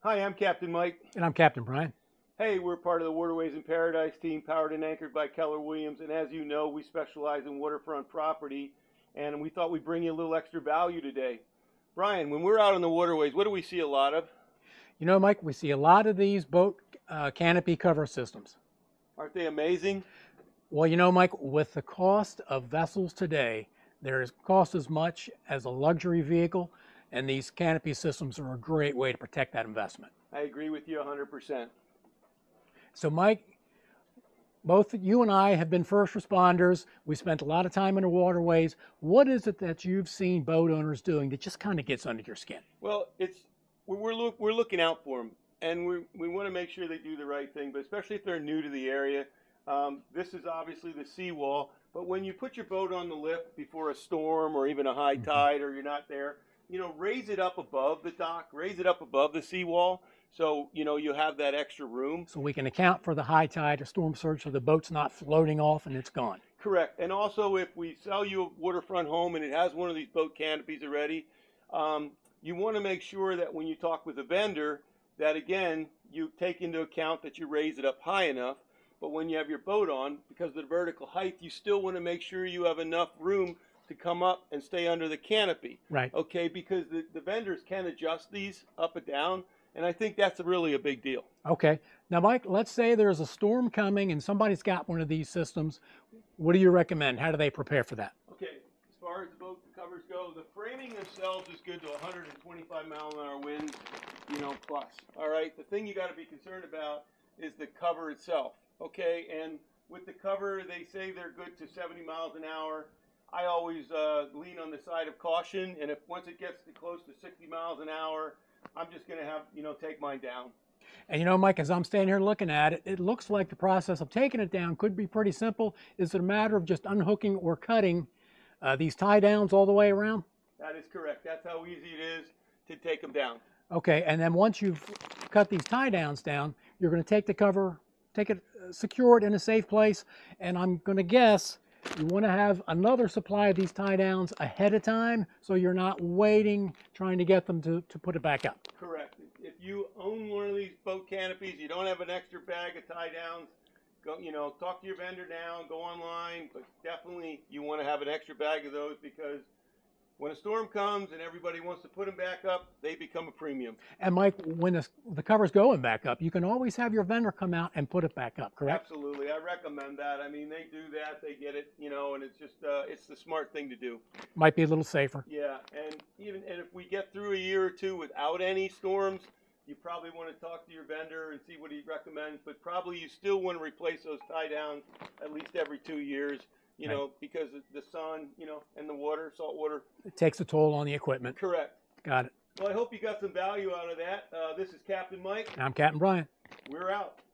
Hi, I'm Captain Mike. And I'm Captain Brian. Hey, we're part of the Waterways in Paradise team, powered and anchored by Keller Williams. And as you know, we specialize in waterfront property, and we thought we'd bring you a little extra value today. Brian, when we're out on the waterways, what do we see a lot of? You know, Mike, we see a lot of these boat canopy cover systems. Aren't they amazing? Well, you know, Mike, with the cost of vessels today, there's cost as much as a luxury vehicle, and these canopy systems are a great way to protect that investment. I agree with you 100%. So, Mike, both you and I have been first responders. We spent a lot of time in the waterways. What is it that you've seen boat owners doing that just kind of gets under your skin? Well, we're looking out for them, and we want to make sure they do the right thing, but especially if they're new to the area. This is obviously the seawall, but when you put your boat on the lift before a storm or even a high tide, or you're not there, raise it up above the dock, raise it up above the seawall, so you have that extra room. So we can account for the high tide or storm surge so the boat's not floating off and it's gone. Correct. And also, if we sell you a waterfront home and it has one of these boat canopies already, you want to make sure that when you talk with a vendor, that again, you take into account that you raise it up high enough. But when you have your boat on, because of the vertical height, you still want to make sure you have enough room to come up and stay under the canopy. Right. Okay, because the vendors can adjust these up and down, and I think that's really a big deal. Okay. Now, Mike, let's say there's a storm coming and somebody's got one of these systems. What do you recommend? How do they prepare for that? Okay, as far as the boat covers go, the framing themselves is good to 125 mile an hour winds, plus. All right, the thing you got to be concerned about is the cover itself. Okay, and with the cover, they say they're good to 70 miles an hour. I always lean on the side of caution, and if once it gets to close to 60 miles an hour, I'm just going to have, take mine down. And you know, Mike, as I'm standing here looking at it, it looks like the process of taking it down could be pretty simple. Is it a matter of just unhooking or cutting these tie downs all the way around? That is correct. That's how easy it is to take them down. Okay, and then once you've cut these tie downs down, you're going to take the cover, take it, secure it in a safe place, and I'm going to guess you want to have another supply of these tie downs ahead of time so you're not waiting trying to get them to put it back up. Correct. If you own one of these boat canopies, you don't have an extra bag of tie downs, go, talk to your vendor now, go online, but definitely you want to have an extra bag of those, because when a storm comes and everybody wants to put them back up, they become a premium. And Mike, when the cover's going back up, you can always have your vendor come out and put it back up, correct? Absolutely. I recommend that. I mean, they do that, they get it, and it's just, it's the smart thing to do. Might be a little safer. Yeah, and if we get through a year or two without any storms, you probably want to talk to your vendor and see what he recommends, but probably you still want to replace those tie downs at least every 2 years. Right. Because the sun, and the water, salt water. It takes a toll on the equipment. Correct. Got it. Well, I hope you got some value out of that. This is Captain Mike. And I'm Captain Brian. We're out.